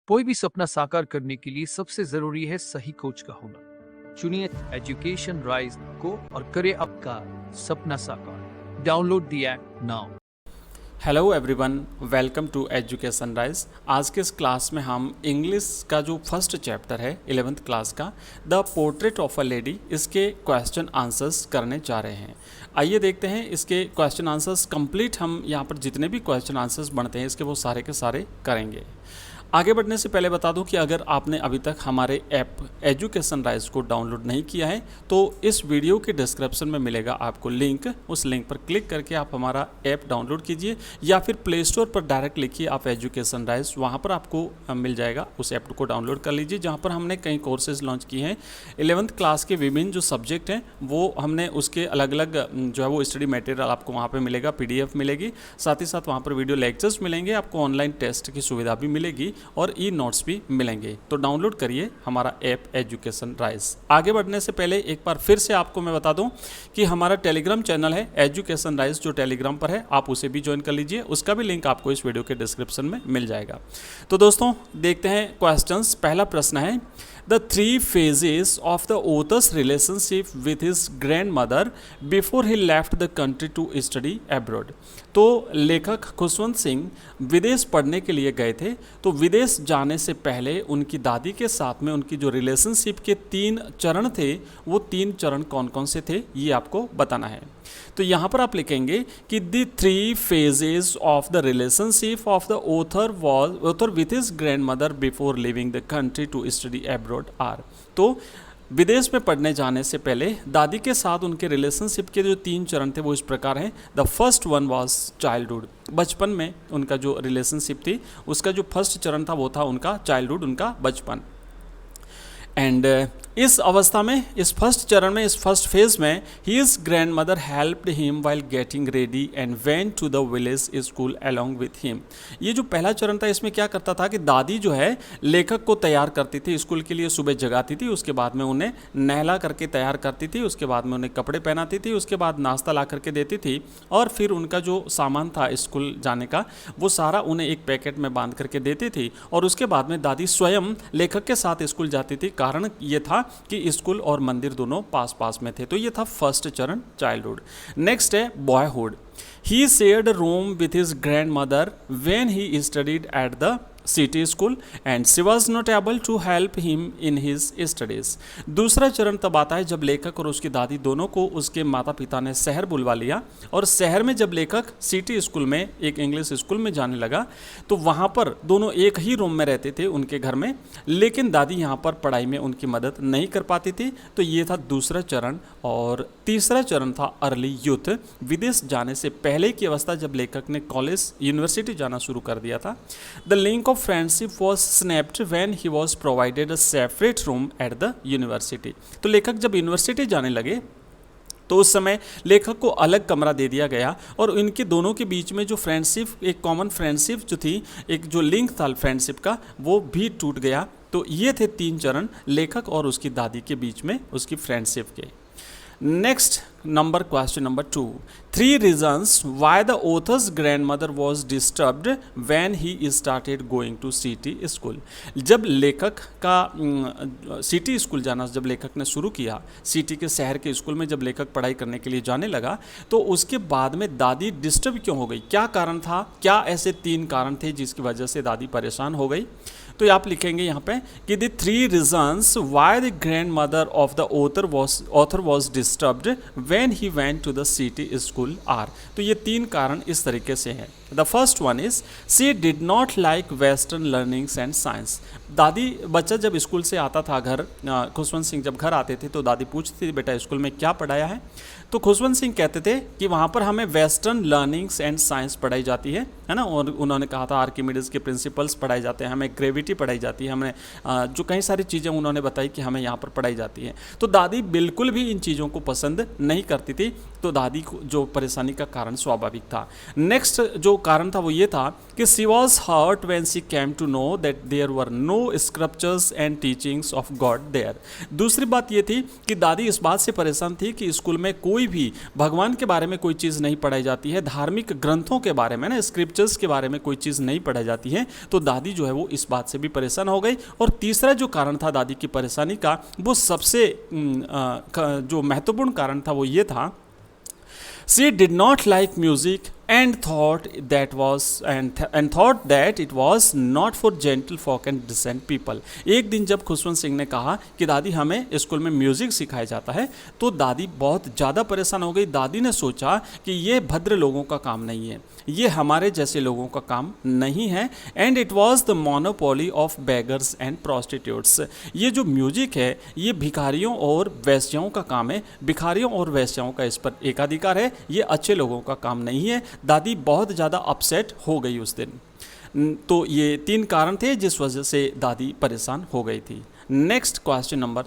कोई भी सपना साकार करने के लिए सबसे जरूरी है सही कोच का होना। चुनिए एजुकेशन राइज को और करे आपका सपना साकार। Download the app now. Hello everyone, welcome to education rise. आज के इस क्लास में हम इंग्लिश का जो फर्स्ट चैप्टर है 11th क्लास का the portrait of a lady, इसके क्वेश्चन आंसर्स करने जा रहे हैं। आइए देखते हैं इसके क्वेश्चन आंसर्स कंप्लीट। हम यहाँ पर जितने भी क्वेश्चन आंसर्स बनते हैं इसके वो सारे के सारे करेंगे। आगे बढ़ने से पहले बता दूं कि अगर आपने अभी तक हमारे ऐप एजुकेशन राइज को डाउनलोड नहीं किया है तो इस वीडियो के डिस्क्रिप्शन में मिलेगा आपको लिंक। उस लिंक पर क्लिक करके आप हमारा ऐप डाउनलोड कीजिए या फिर प्ले स्टोर पर डायरेक्ट लिखिए आप एजुकेशन राइज, वहाँ पर आपको मिल जाएगा। उस ऐप को डाउनलोड कर लीजिए जहाँ पर हमने कई कोर्सेज लॉन्च किए हैं। 11th क्लास के विभिन्न जो सब्जेक्ट हैं वो हमने उसके अलग अलग जो है वो स्टडी मटेरियल आपको वहाँ पर मिलेगा, PDF मिलेगी, साथ ही साथ वहाँ पर वीडियो लेक्चर्स मिलेंगे, आपको ऑनलाइन टेस्ट की सुविधा भी मिलेगी और ई नोट्स भी मिलेंगे। तो डाउनलोड करिए हमारा ऐप एजुकेशन राइज। आगे बढ़ने से पहले एक बार फिर से आपको मैं बता दूं कि हमारा टेलीग्राम चैनल है एजुकेशन राइज, जो टेलीग्राम पर है आप उसे भी ज्वाइन कर लीजिए। उसका भी लिंक आपको इस वीडियो के डिस्क्रिप्शन में मिल जाएगा। तो दोस्तों देखते हैं क्वेश्चंस। पहला प्रश्न है The three phases of the author's relationship with his grandmother before he left the country to study abroad। तो लेखक खुशवंत सिंह विदेश पढ़ने के लिए गए थे। तो विदेश जाने से पहले उनकी दादी के साथ में उनकी जो रिलेशनशिप के 3 चरण थे वो 3 चरण कौन कौन से थे ये आपको बताना है। तो यहाँ पर आप लिखेंगे कि the 3 phases of the relationship of the author with his grand mother before leaving the country to study abroad are. तो विदेश में पढ़ने जाने से पहले दादी के साथ उनके रिलेशनशिप के जो 3 चरण थे वो इस प्रकार हैं। The first one was childhood. बचपन में उनका जो रिलेशनशिप थी उसका जो फर्स्ट चरण था वो था उनका चाइल्डहुड, उनका बचपन। एंड इस अवस्था में, इस फर्स्ट चरण में, इस फर्स्ट फेज में his grand mother helped him while getting ready and went to the village school along with him. ये जो पहला चरण था इसमें क्या करता था कि दादी जो है लेखक को तैयार करती थी स्कूल के लिए, सुबह जगाती थी, उसके बाद में उन्हें नहला करके तैयार करती थी, उसके बाद में उन्हें कपड़े पहनाती थी, उसके बाद नाश्ता ला करके देती थी और फिर उनका जो सामान था स्कूल जाने का वो सारा उन्हें एक पैकेट में बांध करके देती थी और उसके बाद में दादी स्वयं लेखक के साथ स्कूल जाती थी। कारण ये था कि स्कूल और मंदिर दोनों पास पास में थे। तो ये था फर्स्ट चरण चाइल्डहुड। नेक्स्ट है boyhood. He shared room with his grand mother when he studied at the city school and she was not able to help him in his studies. दूसरा चरण तब आता है जब लेखक और उसकी दादी दोनों को उसके माता पिता ने शहर बुलवा लिया और शहर में जब लेखक सिटी स्कूल में, एक इंग्लिश स्कूल में जाने लगा तो वहाँ पर दोनों एक ही रूम में रहते थे उनके घर में, लेकिन दादी यहाँ पर पढ़ाई में उनकी मदद नहीं कर पाती थी। तो ये था दूसरा चरण। और तीसरा चरण था अर्ली यूथ। विदेश जाने से पहले की अवस्था जब लेखक ने कॉलेज, यूनिवर्सिटी जाना शुरू कर दिया था। The link friendship was snapped when he was provided a separate room at the university। तो लेखक जब यूनिवर्सिटी जाने लगे तो उस समय लेखक को अलग कमरा दे दिया गया और इनके दोनों के बीच में जो फ्रेंडशिप, एक कॉमन फ्रेंडशिप जो थी, एक जो लिंक था फ्रेंडशिप का, वो भी टूट गया। तो ये थे 3 चरण लेखक और उसकी दादी के बीच में उसकी फ्रेंडशिप के। Next number, question number 2। 3 reasons why the author's grandmother was disturbed when he started going to city school। जब लेखक का सिटी स्कूल जाना, जब लेखक ने शुरू किया, सिटी के शहर के स्कूल में जब लेखक पढ़ाई करने के लिए जाने लगा तो उसके बाद में दादी डिस्टर्ब क्यों हो गई, क्या कारण था, क्या ऐसे 3 कारण थे जिसकी वजह से दादी परेशान हो गई। तो आप लिखेंगे यहाँ पे कि the 3 reasons why the grandmother of the author was disturbed when he went to the city school are। तो ये 3 कारण इस तरीके से हैं। The first one is she did not like western learnings and science. दादी, बच्चा जब स्कूल से आता था घर, खुशवंत सिंह जब घर आते थे तो दादी पूछती थी बेटा स्कूल में क्या पढ़ाया है। तो खुशवंत सिंह कहते थे कि वहाँ पर हमें वेस्टर्न लर्निंग्स एंड साइंस पढ़ाई जाती है ना। और उन्होंने कहा था आर्किमिडीज के प्रिंसिपल्स पढ़ाए जाते हैं, हमें ग्रेविटी पढ़ाई जाती है, हमें जो कई सारी चीज़ें उन्होंने बताई कि हमें यहाँ पर पढ़ाई जाती है। तो दादी बिल्कुल भी इन चीज़ों को पसंद नहीं करती थी तो दादी को जो परेशानी का कारण स्वाभाविक था। नेक्स्ट जो कारण था वो ये था कि she was hurt when she came to know that there were no scriptures and teachings of God there. दूसरी बात ये थी कि दादी इस बात से परेशान थी कि स्कूल में कोई भी भगवान के बारे में कोई चीज़ नहीं पढ़ाई जाती है, धार्मिक ग्रंथों के बारे में ना, स्क्रिप्चर्स के बारे में कोई चीज़ नहीं पढ़ाई जाती है। तो दादी जो है वो इस बात से भी परेशान हो गई। और तीसरा जो कारण था दादी की परेशानी का, वो सबसे जो महत्वपूर्ण कारण था वो ये था, she did not like music and thought that it was not for gentle folk and decent people। एक दिन जब खुशवंत सिंह ने कहा कि दादी हमें स्कूल में म्यूज़िक सिखाया जाता है, तो दादी बहुत ज़्यादा परेशान हो गई। दादी ने सोचा कि ये भद्र लोगों का काम नहीं है, ये हमारे जैसे लोगों का काम नहीं है। And it was the monopoly of beggars and prostitutes. ये जो म्यूजिक है ये भिखारियों और वैश्याओं का काम है, भिखारियों और वैश्याओं का इस पर एकाधिकार है, ये अच्छे लोगों का काम नहीं है। दादी बहुत ज़्यादा अपसेट हो गई उस दिन। तो ये 3 कारण थे जिस वजह से दादी परेशान हो गई थी। Next question number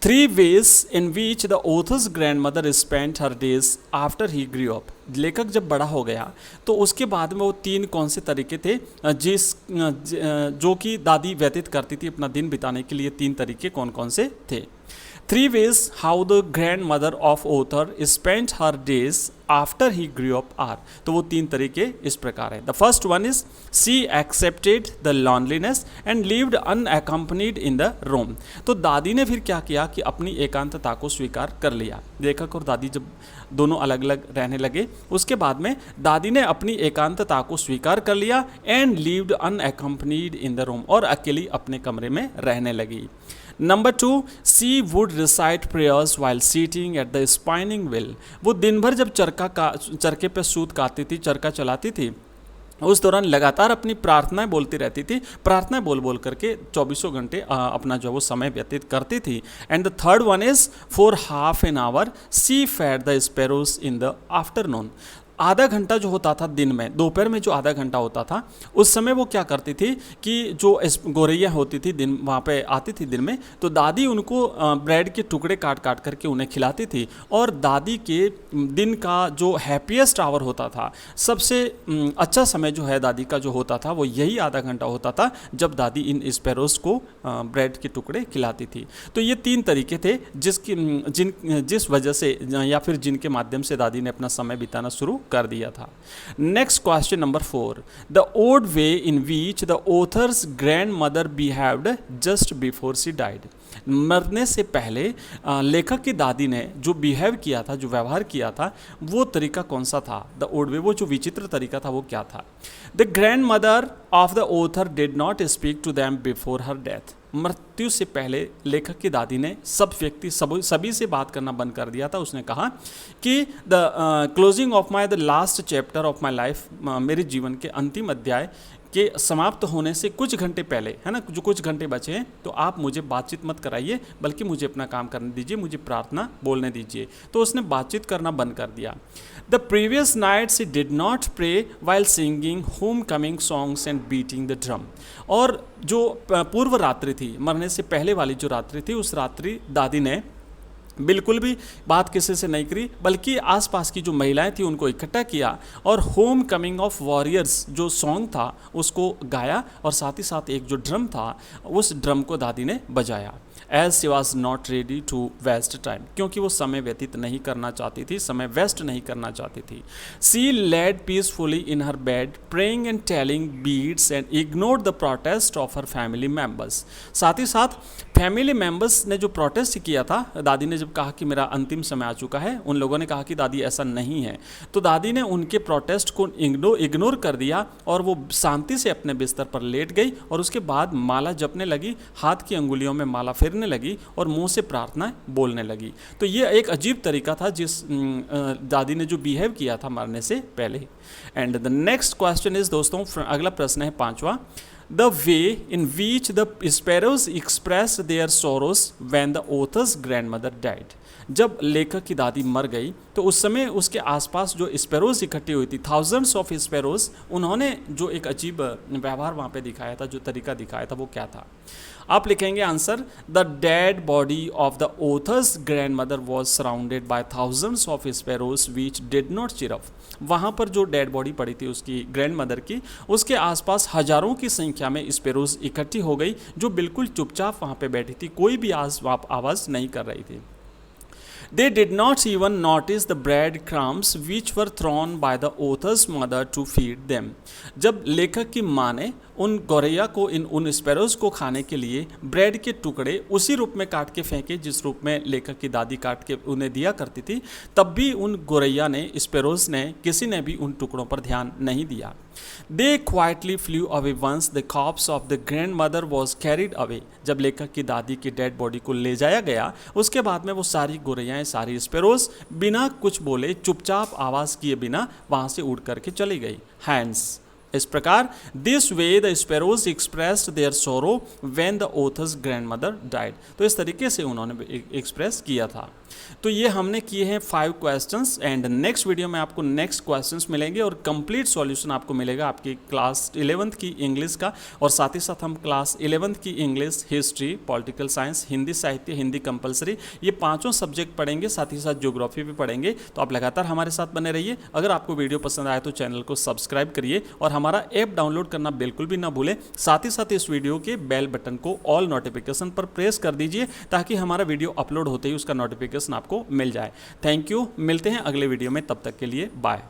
3 ways in which the author's grandmother spent her days after he grew up। लेखक जब बड़ा हो गया तो उसके बाद में वो 3 कौन से तरीके थे जो कि दादी व्यतीत करती थी अपना दिन बिताने के लिए। 3 तरीके कौन कौन से थे? 3 ways how the grandmother of author spent her days after he grew up are। तो वो 3 तरीके इस प्रकार है। The first one is she accepted the loneliness and lived unaccompanied in the room। तो दादी ने फिर क्या किया कि अपनी एकांतता को स्वीकार कर लिया। लेखक और दादी जब दोनों अलग अलग रहने लगे, उसके बाद में दादी ने अपनी एकांतता को स्वीकार कर लिया and lived unaccompanied in the room, और अकेली अपने कमरे में रहने लगी। Number 2, she would recite prayers while sitting at the spinning wheel. वो दिन भर जब चरखे पे सूत काटती थी, चरखा चलाती थी, उस दौरान लगातार अपनी प्रार्थनाएं बोलती रहती थी। प्रार्थनाएं बोल बोल करके 24 घंटे अपना जो वो समय व्यतीत करती थी। And the third one is for half an hour she fed the sparrows in the afternoon. आधा घंटा जो होता था दिन में, दोपहर में जो आधा घंटा होता था, उस समय वो क्या करती थी कि जो गौरैया होती थी दिन वहाँ पे आती थी दिन में, तो दादी उनको ब्रेड के टुकड़े काट काट करके उन्हें खिलाती थी। और दादी के दिन का जो हैप्पीएस्ट आवर होता था, सबसे अच्छा समय जो है दादी का जो होता था, वो यही आधा घंटा होता था जब दादी इन स्पैरोज को ब्रेड के टुकड़े खिलाती थी। तो ये 3 तरीके थे जिस वजह से या फिर जिनके माध्यम से दादी ने अपना समय बिताना शुरू कर दिया था। Next question number 4, the odd way in which the author's grand mother behaved just before she died. मरने से पहले लेखक की दादी ने जो बिहेव किया था, जो व्यवहार किया था, वो तरीका कौन सा था? द ओड वे, वो जो विचित्र तरीका था वो क्या था? The grand mother of the author did not speak to them before her death. मृत्यु से पहले लेखक की दादी ने सभी से बात करना बंद कर दिया था। उसने कहा कि the closing of my the last chapter of my life, मेरे जीवन के अंतिम अध्याय के समाप्त होने से कुछ घंटे पहले, है ना, जो कुछ घंटे बचे हैं, तो आप मुझे बातचीत मत कराइए, बल्कि मुझे अपना काम करने दीजिए, मुझे प्रार्थना बोलने दीजिए। तो उसने बातचीत करना बंद कर दिया। The previous night she did not pray while singing home coming songs and beating the drum. और जो पूर्व रात्रि थी, मरने से पहले वाली जो रात्रि थी, उस रात्रि दादी ने बिल्कुल भी बात किसी से नहीं करी, बल्कि आसपास की जो महिलाएं थी उनको इकट्ठा किया और होम कमिंग ऑफ वॉरियर्स जो सॉन्ग था उसको गाया, और साथ ही साथ एक जो ड्रम था उस ड्रम को दादी ने बजाया। As she was not ready to waste time, क्योंकि वो समय व्यतीत नहीं करना चाहती थी, समय वेस्ट नहीं करना चाहती थी। She led peacefully in her bed praying and telling beads and ignored the protest of her family members. साथ ही साथ फैमिली मेम्बर्स ने जो प्रोटेस्ट किया था, दादी ने जब कहा कि मेरा अंतिम समय आ चुका है, उन लोगों ने कहा कि दादी ऐसा नहीं है, तो दादी ने उनके प्रोटेस्ट को इग्नोर कर दिया और वो शांति से अपने बिस्तर पर लेट गई, और उसके बाद माला जपने लगी, हाथ की अंगुलियों में माला फेरने लगी और मुंह से प्रार्थना बोलने लगी। तो ये एक अजीब तरीका था जिस दादी ने जो बिहेव किया था मरने से पहले। And the next question is, दोस्तों अगला प्रश्न है 5वां, the way in which the sparrows expressed their sorrows when the author's grandmother died. जब लेखक की दादी मर गई तो उस समय उसके आसपास जो स्पैरोज इकट्ठी हुई थी, थाउजेंड्स ऑफ स्पैरोज, उन्होंने जो एक अजीब व्यवहार वहाँ पे दिखाया था, जो तरीका दिखाया था, वो क्या था? आप लिखेंगे answer, the dead body of the author's grand mother was surrounded by thousands of sparrows which did not cheer up. वहाँ पर जो डेड बॉडी पड़ी थी उसकी ग्रैंड मदर की, उसके आसपास हजारों की संख्या में स्पैरोज इकट्ठी हो गई जो बिल्कुल चुपचाप वहाँ पे बैठी थी, कोई भी आवाज़ नहीं कर रही थी. They did not even notice the bread crumbs which were thrown by the author's mother to feed them. जब लेखक की माँ ने उन गौरैया को उन स्पैरोज को खाने के लिए ब्रेड के टुकड़े उसी रूप में काट के फेंके जिस रूप में लेखक की दादी काट के उन्हें दिया करती थी, तब भी उन गौरैया ने, स्पैरोज ने, किसी ने भी उन टुकड़ों पर ध्यान नहीं दिया. They quietly flew away once the corpse of the grandmother was carried away. जब लेखक की दादी की डेड बॉडी को ले जाया गया, उसके बाद में वो सारी गौरैयाएँ, सारी स्पैरोज बिना कुछ बोले, चुपचाप आवाज़ किए बिना वहाँ से उड़ करके चली गई. हैंड्स. इस प्रकार this way the sparrows expressed their sorrow when the author's grandmother died. तो इस तरीके से उन्होंने एक्सप्रेस किया था. तो ये हमने किए हैं 5 क्वेश्चंस एंड नेक्स्ट वीडियो में आपको नेक्स्ट क्वेश्चंस मिलेंगे और कंप्लीट सॉल्यूशन आपको मिलेगा आपकी क्लास 11th की इंग्लिश का. और साथ ही साथ हम क्लास 11th की English, history, political science, Hindi साहित्य, हिंदी कंपलसरी, ये पांचों सब्जेक्ट पढ़ेंगे, साथ ही साथ ज्योग्राफी भी पढ़ेंगे. तो आप लगातार हमारे साथ बने रहिए. अगर आपको वीडियो पसंद आए तो चैनल को सब्सक्राइब करिए और हमारा ऐप डाउनलोड करना बिल्कुल भी ना भूलें. साथ ही साथ इस वीडियो के बेल बटन को ऑल नोटिफिकेशन पर प्रेस कर दीजिए ताकि हमारा वीडियो अपलोड होते ही उसका नोटिफिकेशन आपको मिल जाए. Thank you. मिलते हैं अगले वीडियो में. तब तक के लिए बाय.